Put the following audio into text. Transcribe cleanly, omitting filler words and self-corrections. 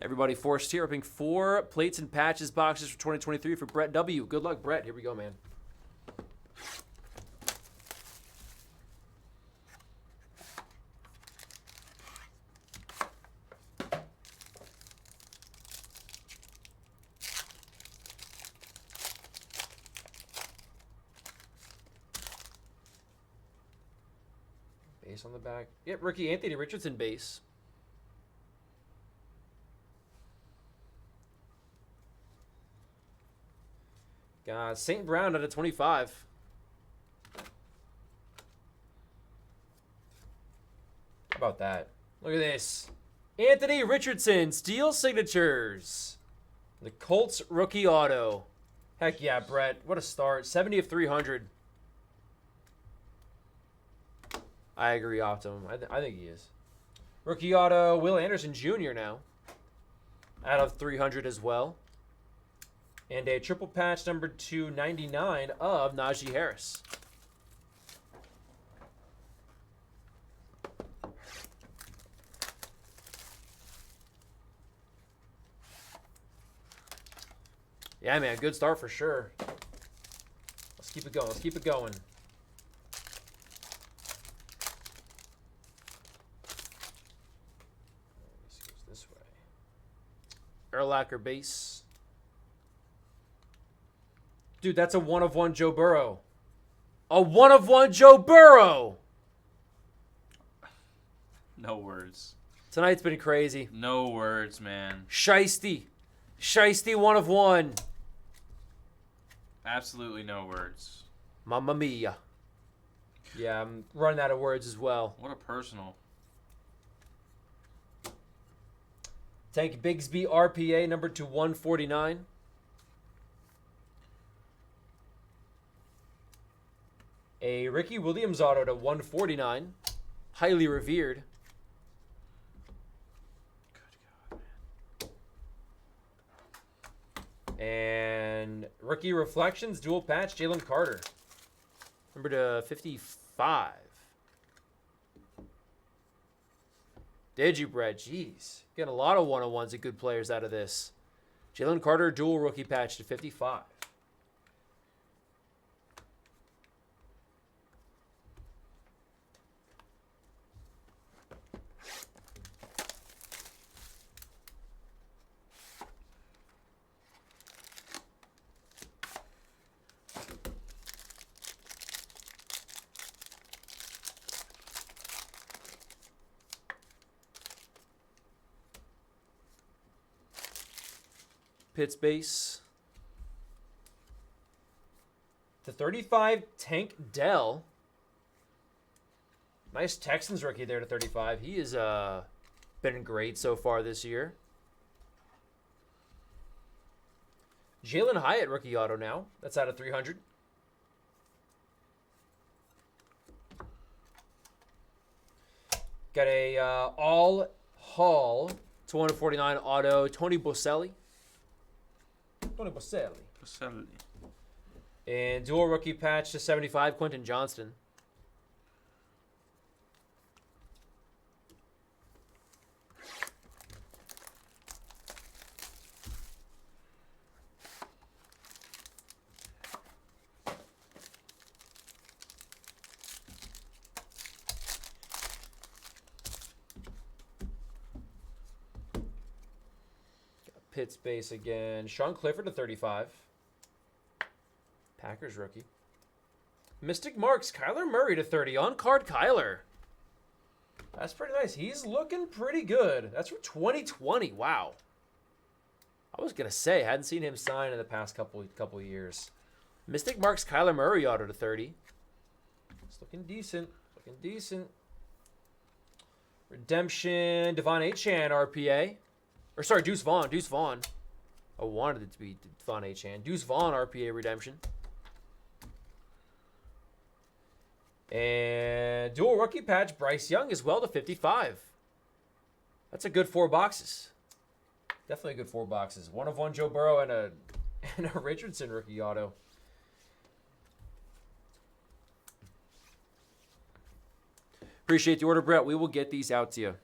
Everybody forced here, opening 4 plates and patches boxes for 2023 for Brett W. Good luck, Brett. Here we go, man. Base on the back. Yep, rookie Anthony Richardson base. Got St. Brown out of 25. How about that? Look at this. Anthony Richardson, steel signatures. The Colts rookie auto. Heck yeah, Brett. What a start. 70 of 300. I agree, Optimum. I think he is. Rookie auto, Will Anderson Jr. now. Out of 300 as well. And a triple patch number 299 of Najee Harris. Yeah, man, good start for sure. Let's keep it going. Let's keep it going. This goes this way. Urlacher base. Dude, that's a 1/1 Joe Burrow. A 1/1 Joe Burrow! No words. Tonight's been crazy. No words, man. Shiesty. Shiesty 1/1. Absolutely no words. Mamma mia. Yeah, I'm running out of words as well. What a personal. Tank Bigsby RPA number 2/149. A Ricky Williams auto to 149. Highly revered. Good God, man. And Rookie Reflections dual patch Jalen Carter. Number to 55. Did you, Brett? Jeez. Getting a lot of 1/1s and good players out of this. Jalen Carter dual rookie patch to 55. Pitts base. To 35, Tank Dell. Nice Texans rookie there to 35. He has been great so far this year. Jalen Hyatt rookie auto now. That's out of 300. Got a all Hall to 149 auto Tony Boselli. Tony Boselli. And dual rookie patch to 75, Quentin Johnston. Pitts base again. Sean Clifford to 35. Packers rookie. Mystic Marks, Kyler Murray to 30. On card Kyler. That's pretty nice. He's looking pretty good. That's from 2020. Wow. I was going to say, hadn't seen him sign in the past couple years. Mystic Marks, Kyler Murray auto to 30. It's looking decent. Looking decent. Redemption, Devon Achane RPA. Or sorry, Deuce Vaughn. Deuce Vaughn. I wanted it to be Devon Achane. Deuce Vaughn RPA redemption. And dual rookie patch Bryce Young as well to 55. That's a good 4 boxes. Definitely a good 4 boxes. 1/1 Joe Burrow and a And a Richardson rookie auto. Appreciate the order, Brett. We will get these out to you.